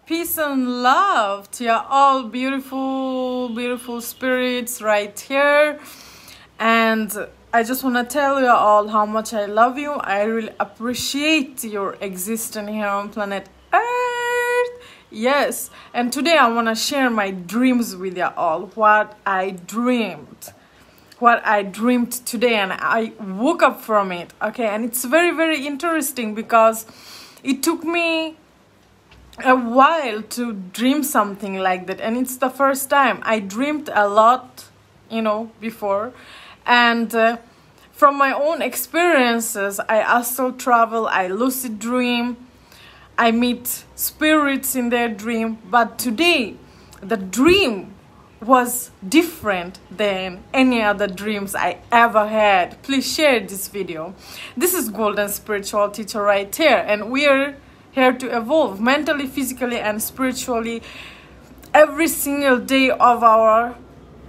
Peace and love to you all beautiful, beautiful spirits right here. And I just want to tell you all how much I love you. I really appreciate your existence here on planet Earth. Yes. And today I want to share my dreams with you all. What I dreamed today, and I woke up from it. Okay. And it's very, very interesting because it took me a while to dream something like that, and it's the first time. I dreamed a lot, before, and from my own experiences, I astral travel, I lucid dream, I meet spirits in their dream. But today the dream was different than any other dreams I ever had. Please share this video. This is Golden Spiritual Teacher right here, and we're here to evolve mentally, physically, and spiritually every single day of our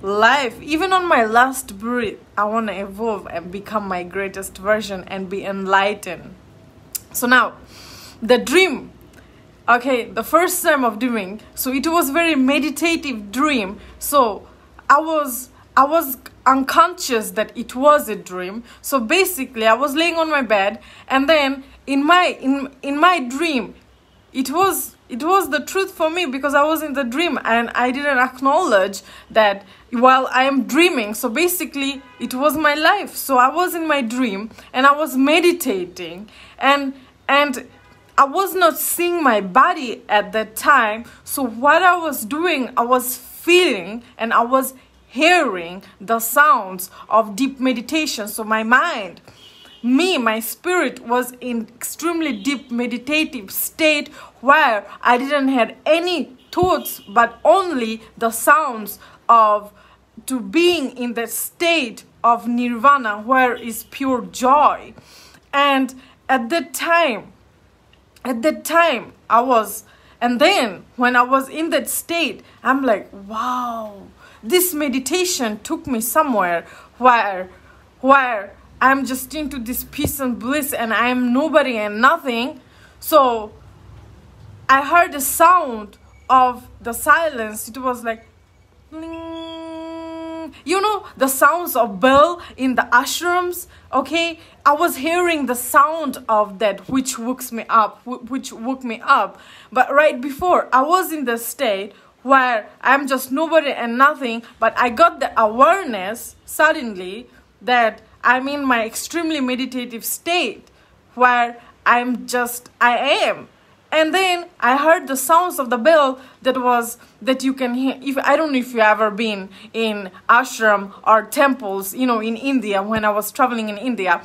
life. Even on my last breath, I want to evolve and become my greatest version and be enlightened. So now, the dream, okay, the first time of dreaming, so it was very meditative dream. So I was unconscious that it was a dream. So basically I was laying on my bed, and then in my dream, it was the truth for me, because I was in the dream and I didn't acknowledge that while I am dreaming. So basically it was my life. So I was in my dream and I was meditating, and I was not seeing my body at that time. So what I was doing, I was feeling and I was hearing the sounds of deep meditation. So my mind, my spirit was in extremely deep meditative state where I didn't have any thoughts, but only the sounds to being in that state of nirvana, where is pure joy. And at that time and then when I was in that state, I'm like, wow, this meditation took me somewhere where I'm just into this peace and bliss, and I am nobody and nothing. So I heard the sound of the silence. It was like, the sounds of bell in the ashrams. Okay, I was hearing the sound of that, which woke me up. But right before, I was in the state where I'm just nobody and nothing, but I got the awareness suddenly that I'm in my extremely meditative state where I am. And then I heard the sounds of the bell that you can hear. I don't know if you ever been in ashram or temples, in India. When I was traveling in India,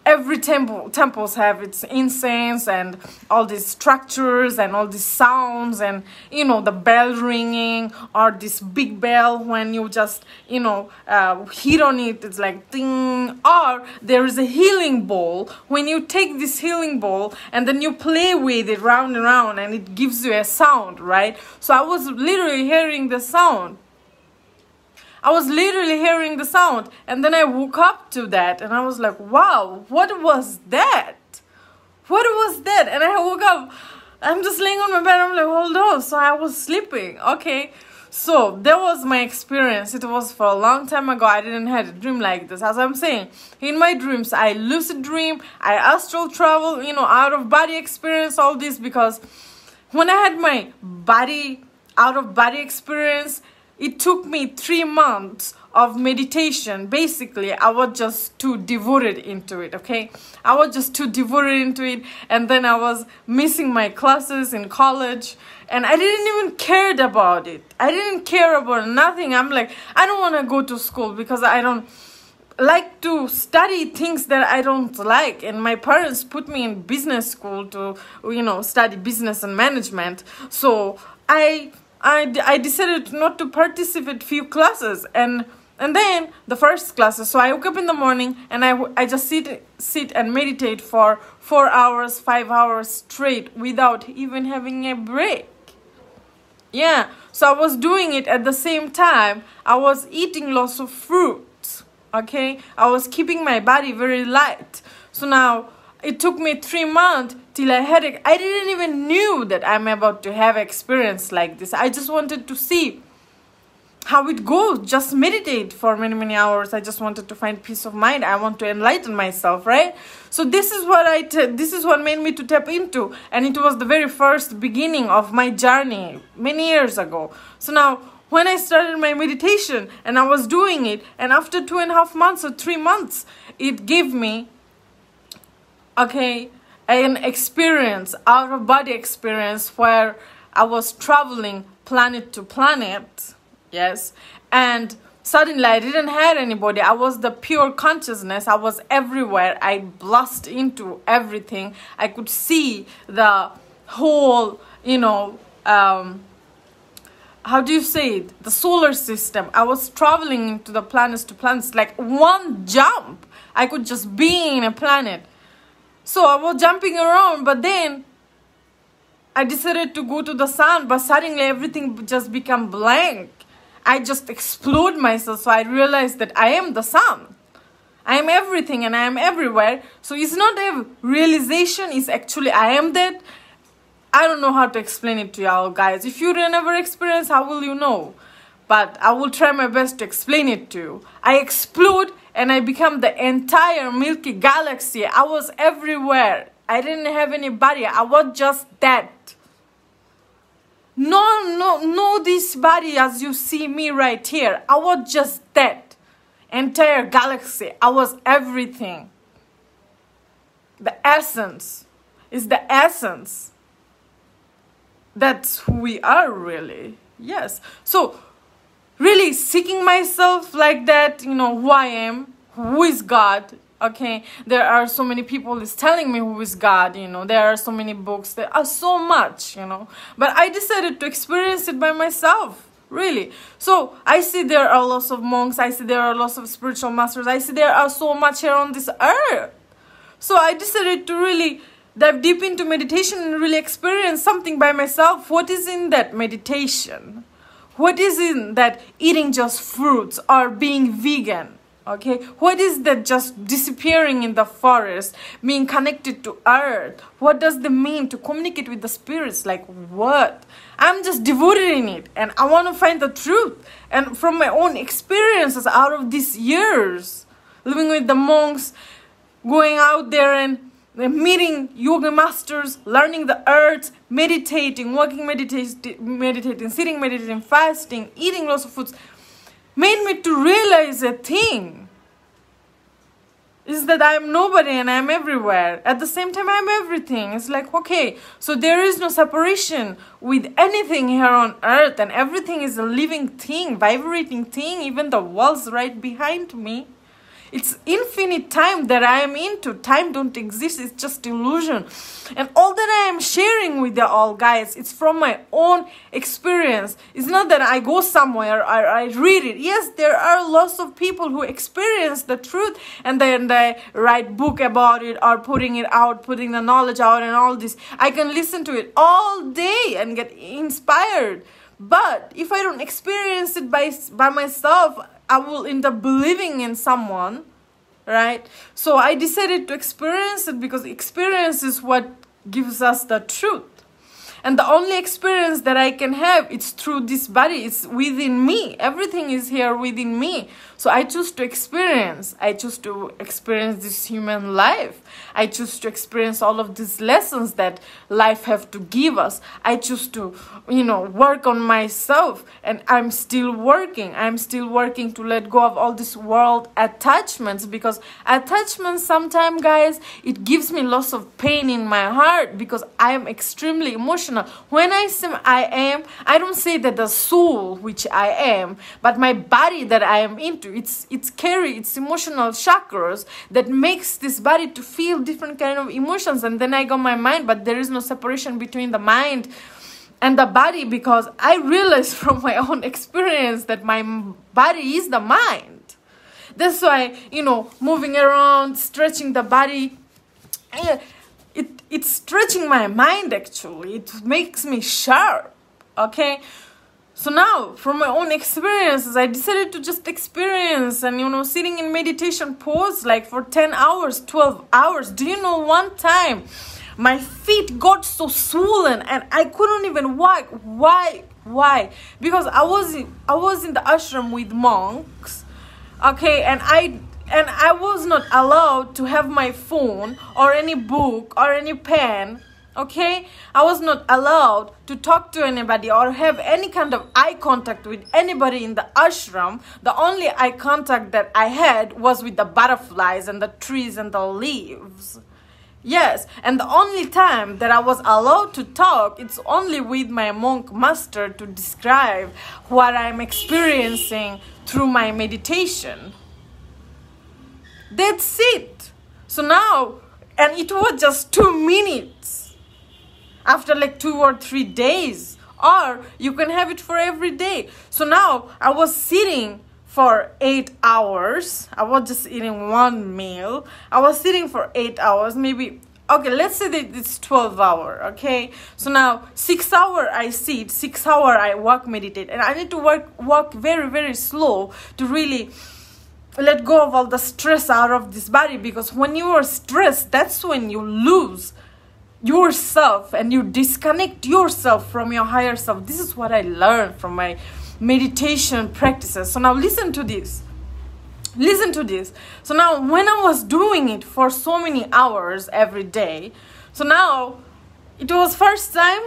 every temples have its incense and all these structures and all these sounds, and the bell ringing, or this big bell when you just hit on it, it's like ding. Or there is a healing bowl. When you take this healing bowl and then you play with it round and round, and it gives you a sound, right? So I was literally hearing the sound. And then I woke up to that, and I was like, wow, what was that? And I woke up, I'm just laying on my bed, I'm like, hold on. So I was sleeping. Okay, so that was my experience. It was for a long time ago. I didn't have a dream like this. As I'm saying, in my dreams, I lucid dream, I astral travel, out of body experience, all this, because when I had my out of body experience, it took me 3 months of meditation. Basically, I was just too devoted into it, okay? And then I was missing my classes in college, and I didn't even care about it. I didn't care about nothing. I'm like, I don't want to go to school because I don't like to study things that I don't like. And my parents put me in business school to, study business and management. So I decided not to participate few classes, and then the first classes. So I woke up in the morning and I just sit and meditate for 4 hours, 5 hours straight without even having a break. Yeah, so I was doing it at the same time. I was eating lots of fruits. Okay, I was keeping my body very light. So now it took me 3 months till I had it. I didn't even knew that I'm about to have experience like this. I just wanted to see how it goes. Just meditate for many, many hours. I just wanted to find peace of mind. I want to enlighten myself, right? So this is what this is what made me to tap into, and it was the very first beginning of my journey many years ago. So now, when I started my meditation and I was doing it, and after 2.5 months or 3 months, it gave me, okay, an experience, out-of-body experience, where I was traveling planet to planet, yes, and suddenly I didn't have anybody. I was the pure consciousness. I was everywhere. I blast into everything. I could see the whole, how do you say it? The solar system. I was traveling into the planets to planets, like one jump. I could just be in a planet. So I was jumping around, but then I decided to go to the sun, but suddenly everything just became blank. I just explode myself. So I realized that I am the sun. I am everything and I am everywhere. So it's not a realization, it's actually I am that. I don't know how to explain it to y'all guys. If you never experience, how will you know? But I will try my best to explain it to you. I explode and I become the entire Milky Galaxy. I was everywhere. I didn't have any body. I was just that. No, this body as you see me right here. I was just that. Entire galaxy. I was everything. The essence is the essence. That's who we are, really. Yes. So, really seeking myself like that, who I am, who is God. Okay, there are so many people is telling me who is God, there are so many books, there are so much, but I decided to experience it by myself, really. So I see there are lots of monks, I see there are lots of spiritual masters, I see there are so much here on this earth. So I decided to really dive deep into meditation and really experience something by myself. What is in that meditation? What is in that eating just fruits or being vegan? Okay, what is that just disappearing in the forest, being connected to earth? What does it mean to communicate with the spirits? Like what? I'm just devoted in it and I want to find the truth. And from my own experiences out of these years, living with the monks, going out there and meeting yoga masters, learning the earth, meditating, walking, meditating, sitting, meditating, fasting, eating lots of foods, made me to realize a thing, is that I am nobody and I am everywhere. At the same time, I am everything. It's like, okay, so there is no separation with anything here on earth, and everything is a living thing, vibrating thing, even the walls right behind me. It's infinite time that I am into. Time don't exist. It's just illusion. And all that I am sharing with you all, guys, it's from my own experience. It's not that I go somewhere or I read it. Yes, there are lots of people who experience the truth and then they write book about it or putting it out, putting the knowledge out and all this. I can listen to it all day and get inspired. But if I don't experience it by myself, I will end up believing in someone, right? So I decided to experience it because experience is what gives us the truth. And the only experience that I can have, it's through this body. It's within me. Everything is here within me. So I choose to experience. I choose to experience this human life. I choose to experience all of these lessons that life have to give us. I choose to, work on myself. And I'm still working. I'm still working to let go of all these world attachments. Because attachments sometimes, guys, it gives me lots of pain in my heart. Because I am extremely emotional. When I say I am, I don't say that the soul which I am, but my body that I am into. It's emotional chakras that makes this body to feel different kind of emotions. And then I got my mind, but there is no separation between the mind and the body, because I realized from my own experience that my body is the mind. That's why, moving around, stretching the body, it's stretching my mind actually. It makes me sharp, okay? So now, from my own experiences, I decided to just experience and, sitting in meditation pose like for 10 hours, 12 hours. Do you know, one time my feet got so swollen and I couldn't even walk. Why? Because I was in the ashram with monks, okay, and I was not allowed to have my phone or any book or any pen. Okay, I was not allowed to talk to anybody or have any kind of eye contact with anybody in the ashram. The only eye contact that I had was with the butterflies and the trees and the leaves. Yes, and the only time that I was allowed to talk, it's only with my monk master to describe what I'm experiencing through my meditation. That's it. So now, and it was just 2 minutes. After like 2 or 3 days, or you can have it for every day. So now I was sitting for 8 hours. I was just eating one meal. I was sitting for 8 hours, maybe. Okay, let's say that it's 12 hours. Okay, so now 6 hours I sit, 6 hours I walk, meditate, and I need to walk very, very slow to really let go of all the stress out of this body, because when you are stressed, that's when you lose yourself and you disconnect yourself from your higher self. This is what I learned from my meditation practices. So now listen to this. So now when I was doing it for so many hours every day, so now it was first time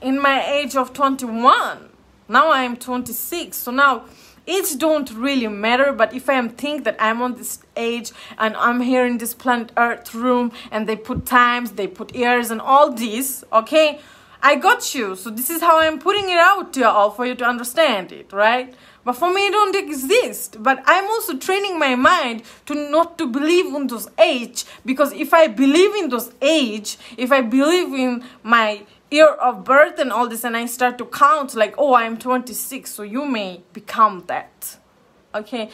in my age of 21. Now I am 26. So now age don't really matter, but if I think that I'm on this age and I'm here in this planet Earth room and they put times, they put years and all this, okay, I got you. So this is how I'm putting it out to you all for you to understand it, right? But for me, it don't exist. But I'm also training my mind to not to believe in those age, because if I believe in those age, if I believe in my year of birth and all this, and I start to count like, oh, I'm 26, so you may become that. Okay,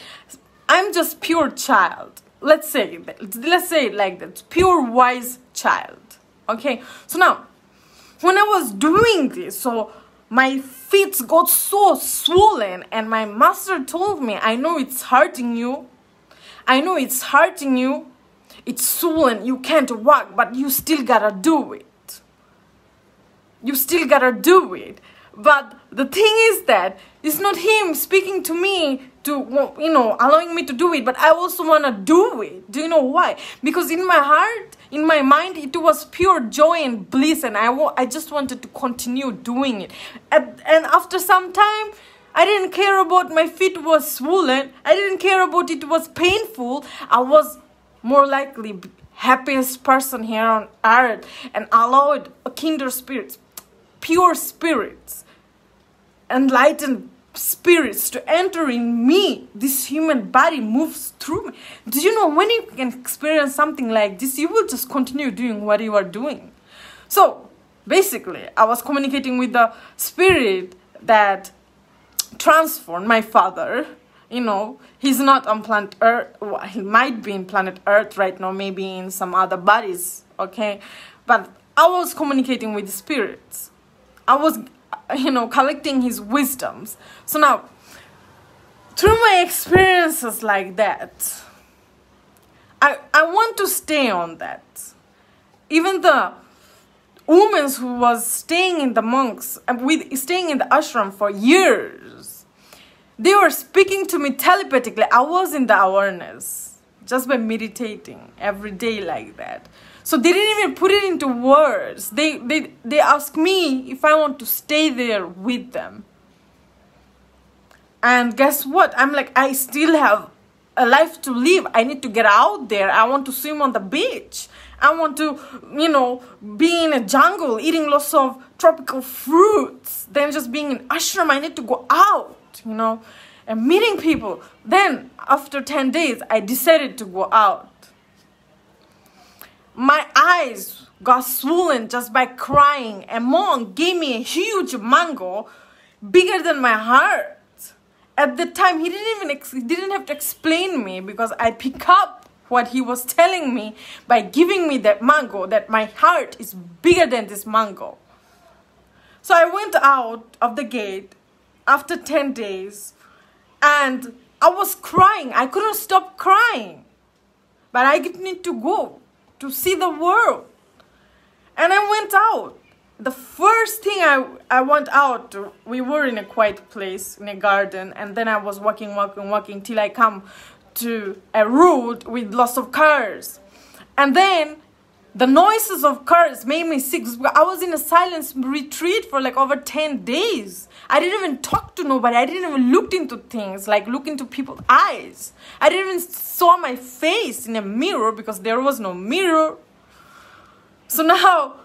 I'm just pure child. Let's say it like that. Pure wise child. Okay, so now when I was doing this, so my feet got so swollen, and my master told me, I know it's hurting you. It's swollen, you can't walk, but you still gotta do it. But the thing is that it's not him speaking to me to, allowing me to do it, but I also want to do it. Do you know why? Because in my heart, in my mind, it was pure joy and bliss, and I just wanted to continue doing it. And after some time, I didn't care about my feet was swollen. I didn't care about it was painful. I was more likely happiest person here on earth, and allowed kindred spirits, pure spirits, enlightened spirits to enter in me. This human body moves through me. Do you know, when you can experience something like this, you will just continue doing what you are doing. So basically, I was communicating with the spirit that transformed my father. He's not on planet Earth. Well, he might be in planet Earth right now, maybe in some other bodies, okay? But I was communicating with the spirits. I was, collecting his wisdoms. So now, through my experiences like that, I want to stay on that. Even the women who was staying in the staying in the ashram for years, they were speaking to me telepathically. I was in the awareness just by meditating every day like that. So they didn't even put it into words. They asked me if I want to stay there with them. And guess what? I'm like, I still have a life to live. I need to get out there. I want to swim on the beach. I want to, be in a jungle, eating lots of tropical fruits. Then just being in ashram, I need to go out, and meeting people. Then after 10 days, I decided to go out. My eyes got swollen just by crying. A monk gave me a huge mango, bigger than my heart. At the time, he didn't have to explain me, because I pick up what he was telling me by giving me that mango, that my heart is bigger than this mango. So I went out of the gate after 10 days and I was crying. I couldn't stop crying. But I need to go to see the world. And I went out. The first thing I went out, we were in a quiet place, in a garden, and then I was walking till I come to a road with lots of cars. And then the noises of cars made me sick. I was in a silence retreat for like over 10 days. I didn't even talk to nobody. I didn't even look into things, like look into people's eyes. I didn't even saw my face in a mirror because there was no mirror. So now,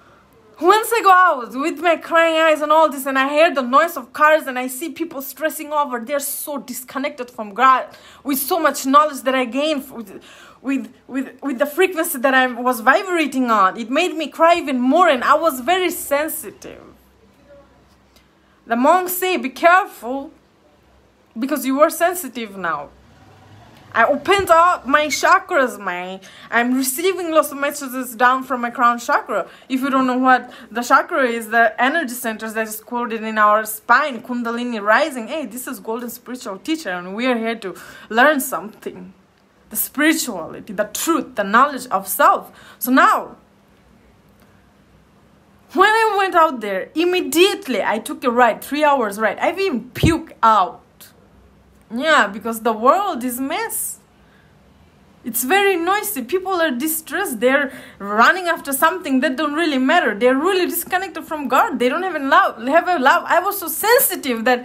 once I go out with my crying eyes and all this, and I hear the noise of cars and I see people stressing over, they're so disconnected from God with so much knowledge that I gained with the frequency that I was vibrating on. It made me cry even more, and I was very sensitive. The monks say, be careful because you are sensitive now. I opened up my chakras. I'm receiving lots of messages down from my crown chakra. If you don't know what the chakra is, the energy centers that is quoted in our spine, Kundalini rising. Hey, this is Golden Spiritual Teacher, and we are here to learn something. The spirituality, the truth, the knowledge of self. So now, when I went out there, immediately I took a ride, 3 hours ride. I've even puked out. Yeah, because the world is a mess. It's very noisy. People are distressed. They're running after something that don't really matter. They're really disconnected from God. They don't even have a love. I was so sensitive that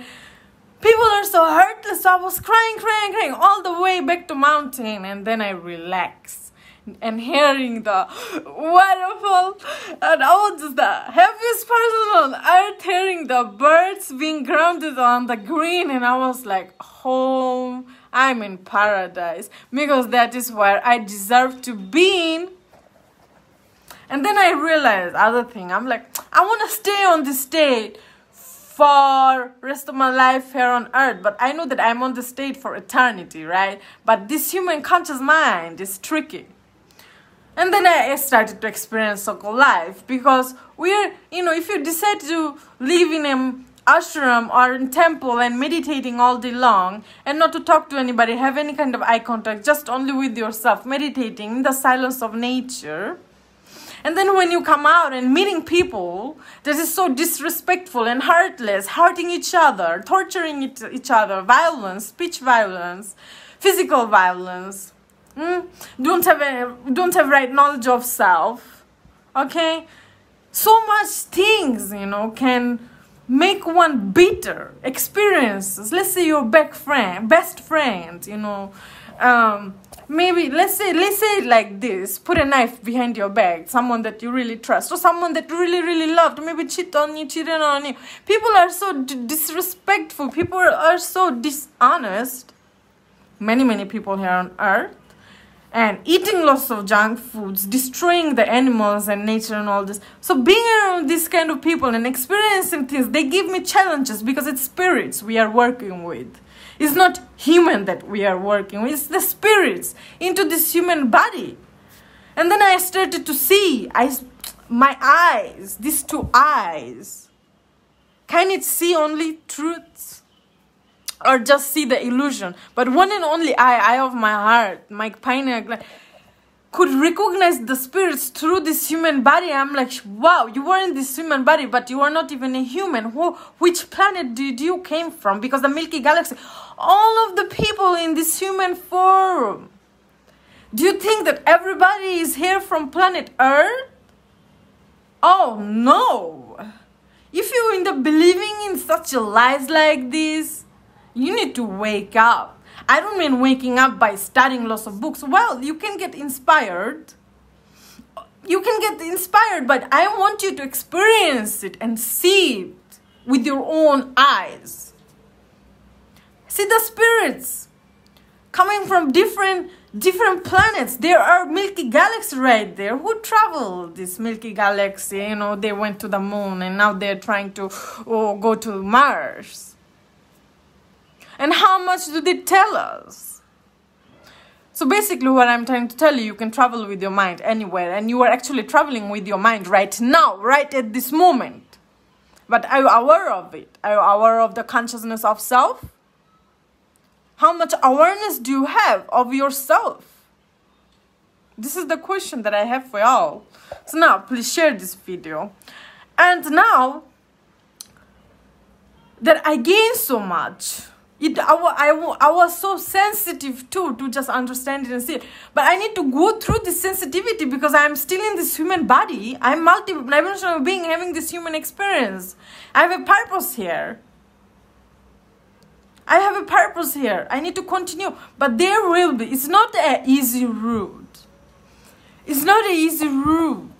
people are so heartless. So I was crying all the way back to mountain, and then I relaxed. And hearing the waterfall, and I was just the happiest person on earth, hearing the birds being grounded on the green, and I was like, home, I'm in paradise, because that is where I deserve to be. And then I realized other thing. I'm like, I want to stay on this state for rest of my life here on earth, but I know that I'm on the state for eternity, right? But this human conscious mind is tricky. And then I started to experience so-called life, because we're, if you decide to live in an ashram or in temple and meditating all day long and not to talk to anybody, have any kind of eye contact, just only with yourself, meditating in the silence of nature. And then when you come out and meeting people that is so disrespectful and heartless, hurting each other, torturing each other, violence, speech violence, physical violence, don't have right knowledge of self, okay? So much things, can make one bitter. Experiences. Let's say your best friend, maybe let's say it like this: put a knife behind your back, someone that you really trust, or someone that you really loved, maybe cheated on you. People are so disrespectful. People are so dishonest. Many people here on earth. And eating lots of junk foods, destroying the animals and nature and all this. So being around these kind of people and experiencing things, they give me challenges, because it's spirits we are working with. It's not human that we are working with. It's the spirits into this human body. And then I started to see my eyes, these two eyes. Can it see only truths? Or just see the illusion? But one and only eye of my heart, my pineal gland, could recognize the spirits through this human body. I'm like, wow, you are in this human body, but you are not even a human. Which planet did you came from? Because the Milky Galaxy, all of the people in this human form. Do you think that everybody is here from planet Earth? Oh no! If you're in the believing in such a lies like this, you need to wake up. I don't mean waking up by studying lots of books. Well, you can get inspired. But I want you to experience it and see it with your own eyes. See the spirits coming from different planets. There are Milky Galaxy right there. Who traveled this Milky Galaxy? They went to the moon, and now they're trying to go to Mars. And how much do they tell us? So basically what I'm trying to tell you, you can travel with your mind anywhere. And you are actually traveling with your mind right now, right at this moment. But are you aware of it? Are you aware of the consciousness of self? How much awareness do you have of yourself? This is the question that I have for y'all. So now, please share this video. And now that I gained so much, I was so sensitive too, to just understand it and see it. But I need to go through this sensitivity because I'm still in this human body. I'm multi-dimensional being having this human experience. I have a purpose here. I have a purpose here. I need to continue. But there will be. It's not an easy route. It's not an easy route.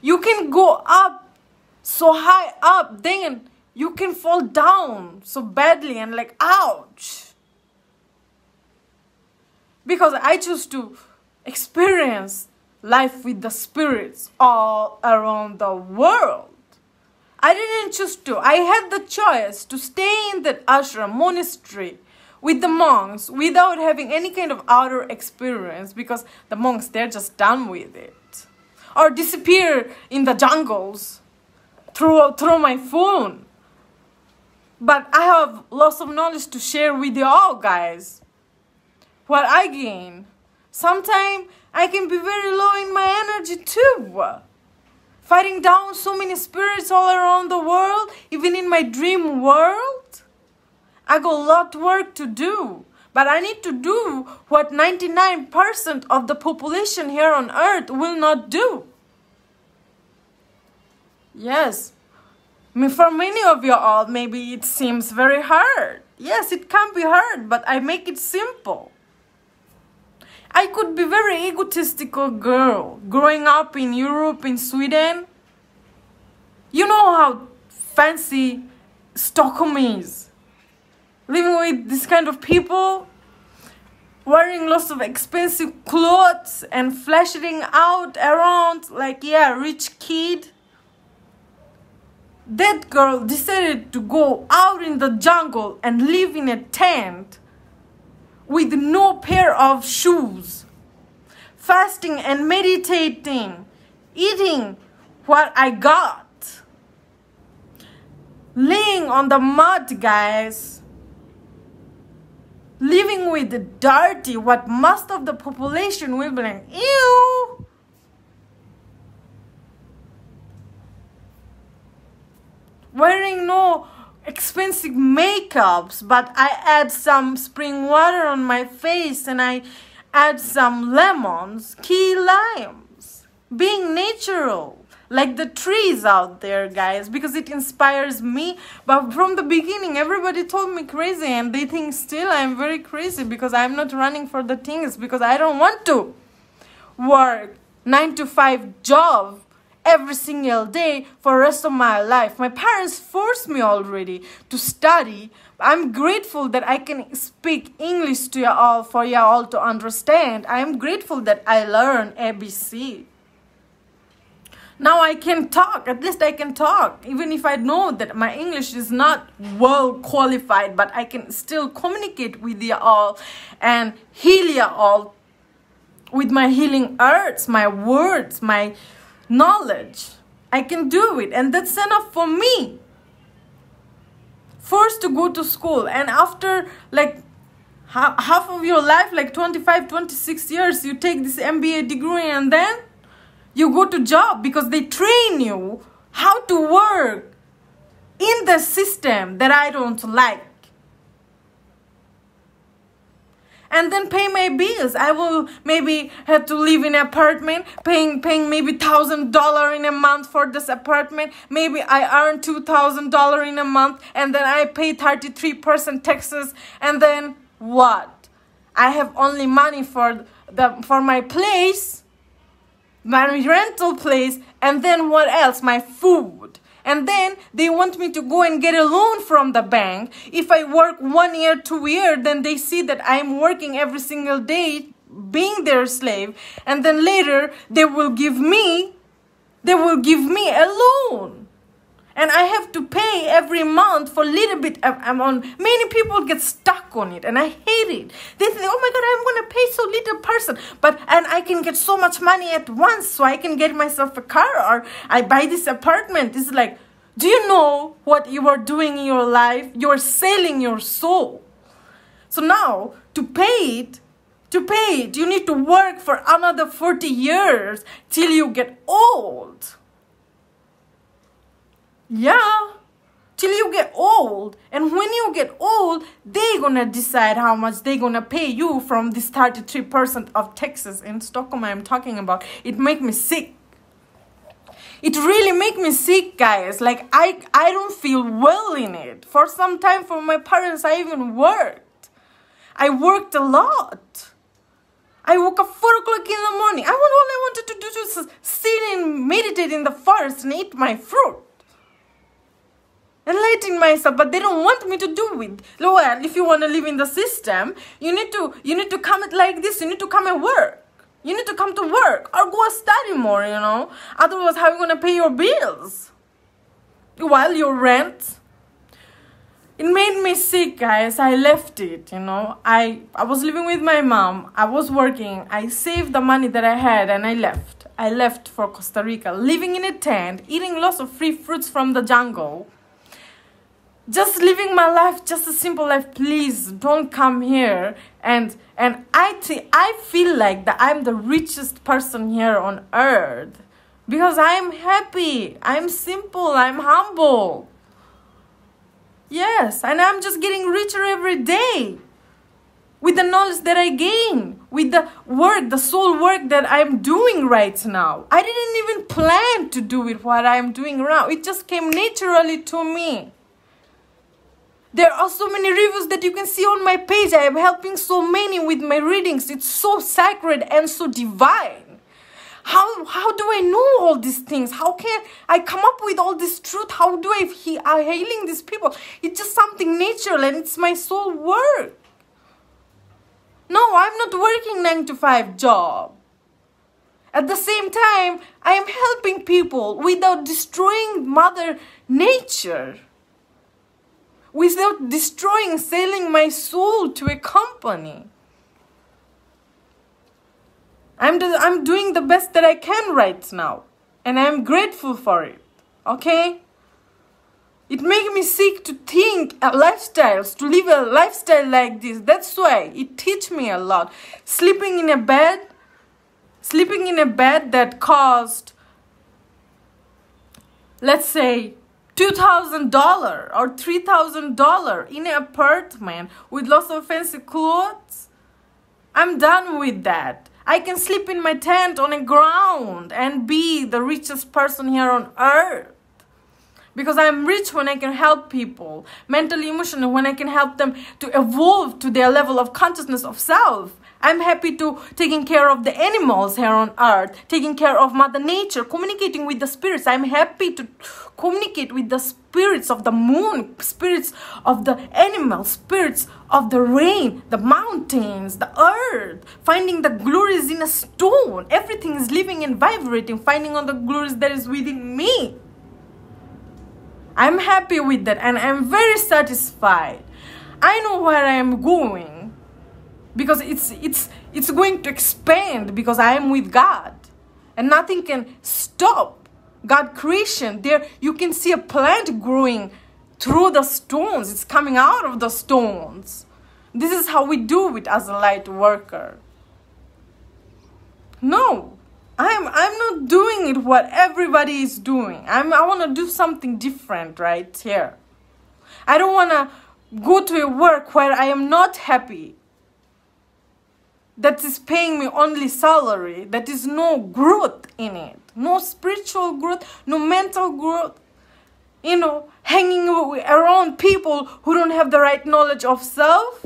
You can go up so high up, then you can fall down so badly and like, ouch. Because I choose to experience life with the spirits all around the world. I didn't choose to. I had the choice to stay in that ashram, monastery, with the monks without having any kind of outer experience because the monks, they're just done with it. Or disappear in the jungles through my phone. But I have lots of knowledge to share with you all, guys. What I gain. Sometimes I can be very low in my energy too. Fighting down so many spirits all around the world, even in my dream world. I got a lot of work to do. But I need to do what 99% of the population here on earth will not do. Yes. For many of you all, maybe it seems very hard. Yes, it can be hard, but I make it simple. I could be very egotistical girl, growing up in Europe, in Sweden. You know how fancy Stockholm is. Living with this kind of people, wearing lots of expensive clothes and flashing out around like, yeah, rich kid. That girl decided to go out in the jungle and live in a tent with no pair of shoes, fasting and meditating, eating what I got, laying on the mud, guys, living with the dirty, what most of the population will be like, ew. Wearing no expensive makeups, but I add some spring water on my face and I add some lemons, key limes. Being natural, like the trees out there, guys, because it inspires me. But from the beginning, everybody told me crazy, and they think still I'm very crazy because I'm not running for the things, because I don't want to work 9-to-5 job every single day for the rest of my life. My parents forced me already to study. I'm grateful that I can speak English to you all, for you all to understand. I am grateful that I learned ABC. Now I can talk. At least I can talk. Even if I know that my English is not well qualified, but I can still communicate with you all and heal you all with my healing arts, my words, my knowledge. I can do it, and that's enough for me. Forced to go to school, and after like half of your life, like 25-26 years, you take this MBA degree and then you go to job because they train you how to work in the system that I don't like. And then pay my bills. I will maybe have to live in an apartment, paying maybe $1,000 in a month for this apartment. Maybe I earn $2,000 in a month, and then I pay 33% taxes. And then what? I have only money for my place, my rental place, and then what else? My food. And then they want me to go and get a loan from the bank. If I work 1 year, 2 years, then they see that I'm working every single day, being their slave. And then later they will give me a loan. And I have to pay every month for a little bit amount. Many people get stuck on it, and I hate it. They think, oh my God, I'm going to pay so little person. And I can get so much money at once, so I can get myself a car, or I buy this apartment. It's like, do you know what you are doing in your life? You're selling your soul. So now, to pay it, you need to work for another 40 years till you get old. Yeah, till you get old. And when you get old, they're gonna decide how much they're gonna pay you from this 33% of Texas in Stockholm I'm talking about. It make me sick. It really make me sick, guys. Like, I don't feel well in it. For some time, for my parents, I even worked. I worked a lot. I woke up 4 o'clock in the morning. All I wanted to do was sit and meditate in the forest and eat my fruit. Enlightening myself, but they don't want me to do it. Well, if you want to live in the system, you need to come at like this. You need to come and work. You need to come to work or go study more, Otherwise, how are you going to pay your bills? While your rent? It made me sick, guys. I left it, I was living with my mom. I was working. I saved the money that I had and I left. I left for Costa Rica, living in a tent, eating lots of free fruits from the jungle. Just living my life, just a simple life. Please don't come here. And I feel like that I'm the richest person here on earth because I'm happy, I'm simple, I'm humble. Yes, and I'm just getting richer every day with the knowledge that I gain, with the work, the soul work that I'm doing right now. I didn't even plan to do it what I'm doing now. It just came naturally to me. There are so many reviews that you can see on my page. I am helping so many with my readings. It's so sacred and so divine. How do I know all these things? How can I come up with all this truth? How do I healing these people? It's just something natural and it's my soul work. No, I'm not working 9-to-5 job. At the same time, I am helping people without destroying Mother Nature. Without destroying, selling my soul to a company. I'm doing the best that I can right now. And I'm grateful for it. Okay? It makes me sick to think lifestyles, to live a lifestyle like this. That's why it teaches me a lot. Sleeping in a bed that cost, let's say, $2,000 or $3,000 in an apartment with lots of fancy clothes. I'm done with that. I can sleep in my tent on the ground and be the richest person here on earth. Because I'm rich when I can help people. Mentally, emotionally, when I can help them to evolve to their level of consciousness of self. I'm happy to taking care of the animals here on earth, taking care of Mother Nature, communicating with the spirits. I'm happy to communicate with the spirits of the moon, spirits of the animals, spirits of the rain, the mountains, the earth, finding the glories in a stone. Everything is living and vibrating, finding all the glories that is within me. I'm happy with that and I'm very satisfied. I know where I am going. Because it's going to expand because I am with God. And nothing can stop God creation. There you can see a plant growing through the stones. It's coming out of the stones. This is how we do it as a light worker. No, I'm not doing it what everybody is doing. I want to do something different right here. I don't want to go to a work where I am not happy. That is paying me only salary. That is no growth in it. No spiritual growth, no mental growth. Hanging around people who don't have the right knowledge of self.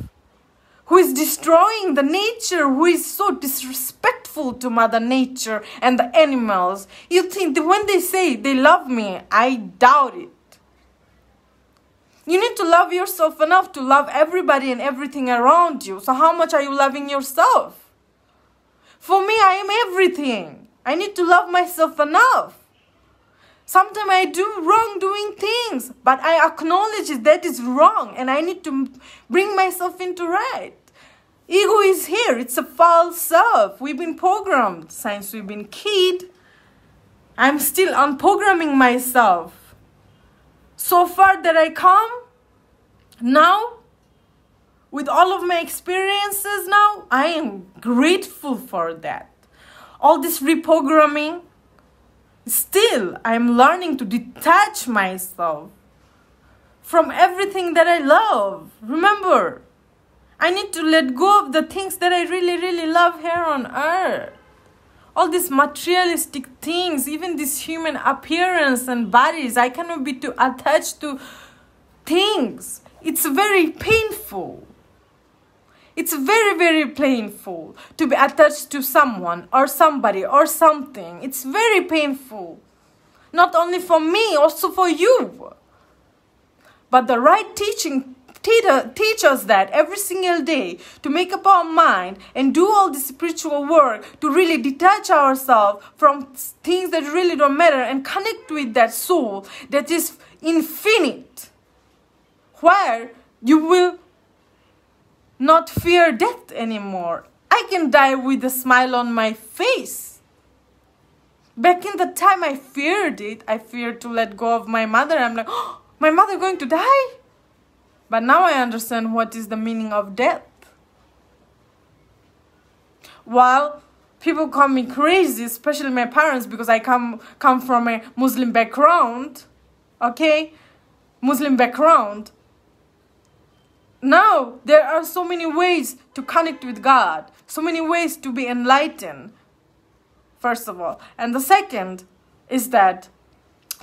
Who is destroying the nature. Who is so disrespectful to Mother Nature and the animals. You think that when they say they love me, I doubt it. You need to love yourself enough to love everybody and everything around you. So how much are you loving yourself? For me, I am everything. I need to love myself enough. Sometimes I do wrongdoing things, but I acknowledge it, that is wrong, and I need to bring myself into right. Ego is here. It's a false self. We've been programmed since we've been kid. I'm still unprogramming myself. So far that I come, now, with all of my experiences now, I am grateful for that. All this reprogramming, still, I'm learning to detach myself from everything that I love. Remember, I need to let go of the things that I really, really love here on earth. All these materialistic things, even this human appearance and bodies, I cannot be too attached to things. It's very painful. It's very, very painful to be attached to someone or somebody or something. It's very painful. Not only for me, also for you. But the right teaching teach us that every single day to make up our mind and do all the spiritual work to really detach ourselves from things that really don't matter and connect with that soul that is infinite, where you will not fear death anymore. I can die with a smile on my face. Back in the time I feared it. I feared to let go of my mother. I'm like, oh, my mother going to die? But now I understand what is the meaning of death. While people call me crazy, especially my parents, because I come from a Muslim background, okay? Muslim background. Now, there are so many ways to connect with God. So many ways to be enlightened, first of all. And the second is that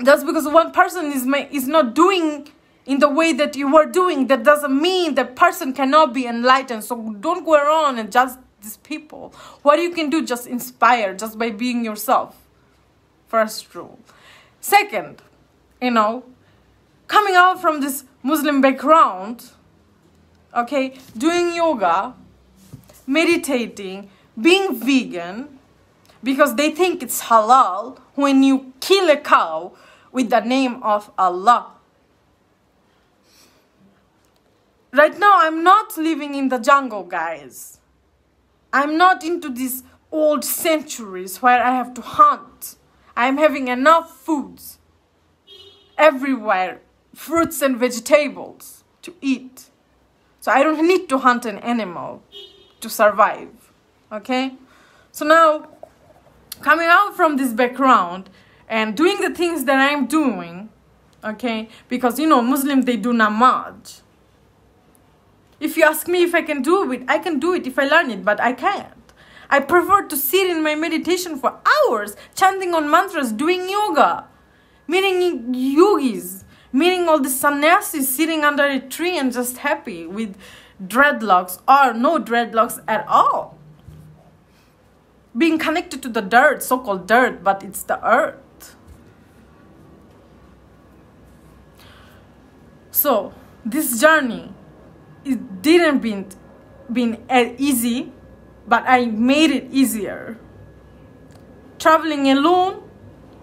just because one person is not doing in the way that you are doing, that doesn't mean that person cannot be enlightened. So don't go around and judge these people. What you can do, just inspire, just by being yourself. First rule. Second, coming out from this Muslim background, okay, doing yoga, meditating, being vegan, because they think it's halal when you kill a cow with the name of Allah. Right now, I'm not living in the jungle, guys. I'm not into these old centuries where I have to hunt. I'm having enough foods everywhere, fruits and vegetables to eat. So I don't need to hunt an animal to survive, okay? So now, coming out from this background and doing the things that I'm doing, okay? Because, Muslims, they do namaz. If you ask me if I can do it, I can do it if I learn it, but I can't. I prefer to sit in my meditation for hours, chanting on mantras, doing yoga, meeting yogis, meeting all the sannyasis sitting under a tree and just happy with dreadlocks or no dreadlocks at all. Being connected to the dirt, so-called dirt, but it's the earth. So, this journey, it didn't been easy, but I made it easier. Traveling alone,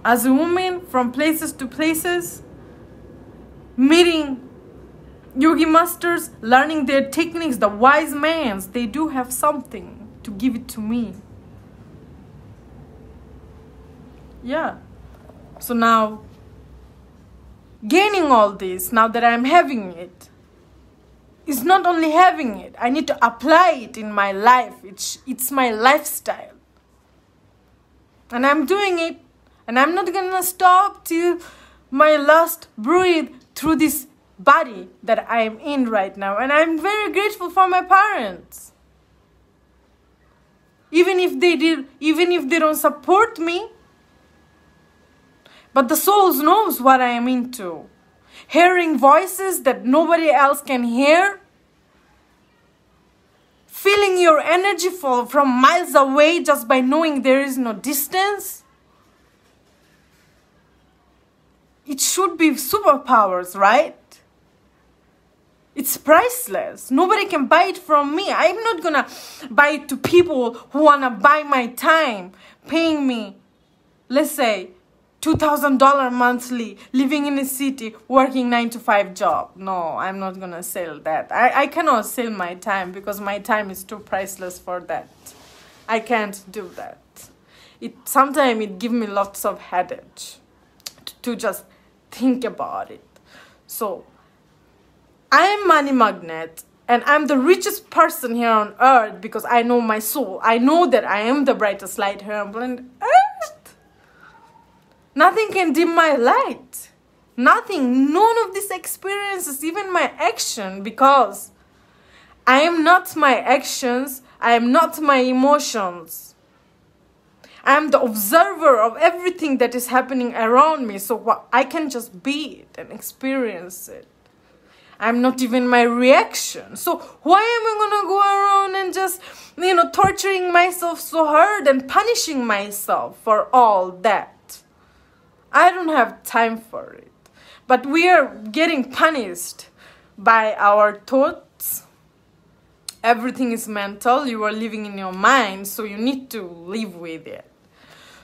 as a woman, from places to places, meeting yogi masters, learning their techniques, the wise men, they do have something to give it to me. Yeah. So now, gaining all this, now that I'm having it, it's not only having it, I need to apply it in my life. It's my lifestyle. And I'm doing it, and I'm not gonna stop till my last breath through this body that I'm in right now. And I'm very grateful for my parents. Even if they don't support me, but the soul knows what I am into. Hearing voices that nobody else can hear. Feeling your energy from miles away just by knowing there is no distance. It should be superpowers, right? It's priceless. Nobody can buy it from me. I'm not gonna buy it to people who wanna buy my time, paying me, let's say, $2,000 monthly, living in a city, working 9-to-5 job. No, I'm not gonna sell that. I cannot sell my time because my time is too priceless for that. I can't do that. Sometimes it gives me lots of headache to just think about it. So I am money magnet, and I'm the richest person here on earth because I know my soul. I know that I am the brightest light here on planet Earth. Nothing can dim my light. Nothing. None of these experiences, even my action, because I am not my actions. I am not my emotions. I am the observer of everything that is happening around me. So I can just be it and experience it. I'm not even my reaction. So why am I gonna go around and just, torturing myself so hard and punishing myself for all that? I don't have time for it. But we are getting punished by our thoughts. Everything is mental. You are living in your mind, so you need to live with it.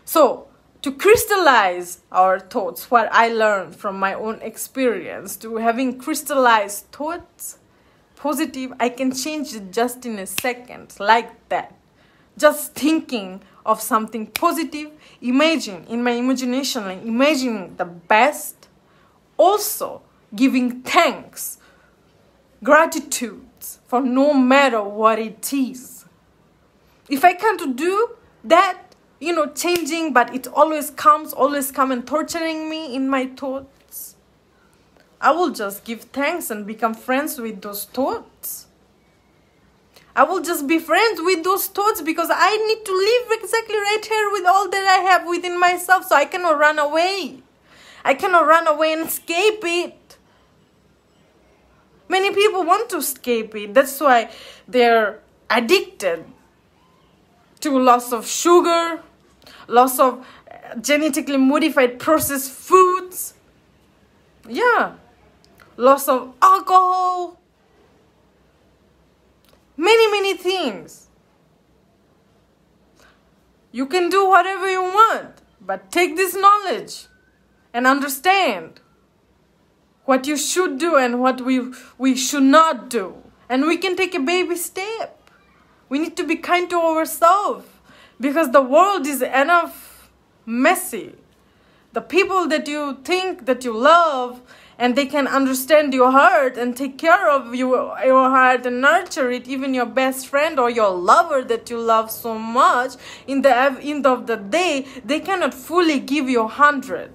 So, to crystallize our thoughts, what I learned from my own experience, to having crystallized thoughts, positive, I can change it just in a second, like that. Just thinking of something positive, imagine in my imagination, like imagining the best, also giving thanks, gratitude for no matter what it is. If I can't do that, changing, but it always come and torturing me in my thoughts, I will just give thanks and become friends with those thoughts. I will just be friends with those thoughts because I need to live exactly right here with all that I have within myself, so I cannot run away. I cannot run away and escape it. Many people want to escape it. That's why they're addicted to loss of sugar, loss of genetically modified processed foods. Yeah. Loss of alcohol. Many things. You can do whatever you want, but take this knowledge and understand what you should do and what we should not do. And we can take a baby step. We need to be kind to ourselves because the world is enough messy. The people that you think that you love and they can understand your heart and take care of your heart and nurture it, even your best friend or your lover that you love so much, in the end of the day, they cannot fully give you 100.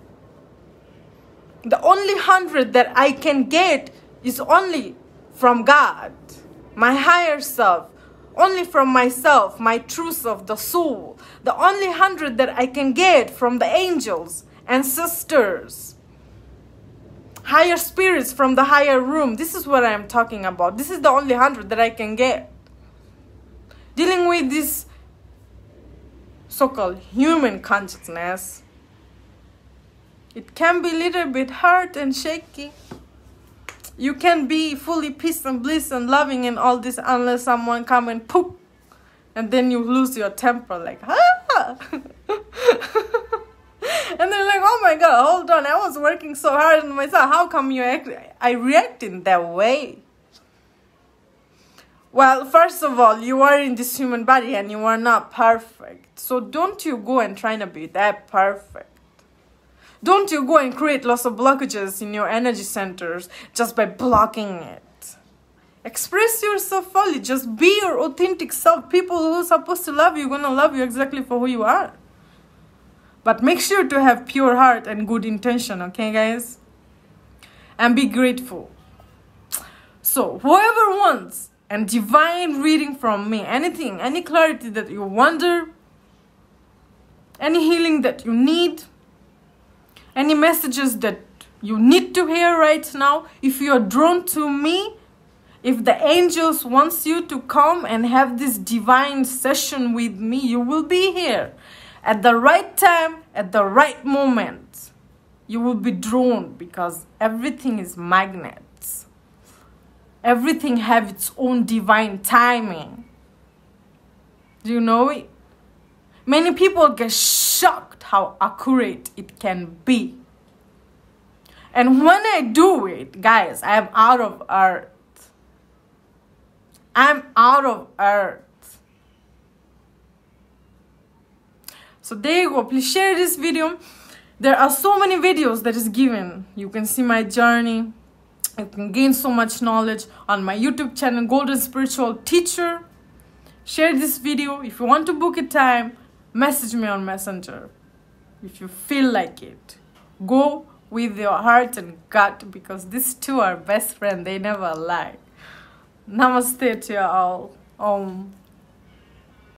The only 100 that I can get is only from God, my higher self, only from myself, my true self, the soul. The only 100 that I can get from the angels and sisters, higher spirits from the higher room. This is what I am talking about. This is the only 100 that I can get. Dealing with this so-called human consciousness, it can be a little bit hard and shaky. You can be fully peace and bliss and loving and all this unless someone come and poop, and then you lose your temper like, ah! And they're like, oh my God, hold on, I was working so hard on myself. How come I react in that way? Well, first of all, you are in this human body and you are not perfect. So don't you go and try to be that perfect. Don't you go and create lots of blockages in your energy centers just by blocking it. Express yourself fully. Just be your authentic self. People who are supposed to love you are going to love you exactly for who you are. But make sure to have pure heart and good intention, okay, guys? And be grateful. So, whoever wants a divine reading from me, anything, any clarity that you wonder, any healing that you need, any messages that you need to hear right now, if you are drawn to me, if the angels wants you to come and have this divine session with me, you will be here. At the right time, at the right moment, you will be drawn because everything is magnets. Everything have its own divine timing. Do you know it? Many people get shocked how accurate it can be. And when I do it, guys, I am out of earth. I'm out of earth. So there you go. Please share this video. There are so many videos that is given. You can see my journey. You can gain so much knowledge on my YouTube channel, Golden Spiritual Teacher. Share this video. If you want to book a time, message me on Messenger. If you feel like it, go with your heart and gut, because these two are best friends. They never lie. Namaste to you all. Om.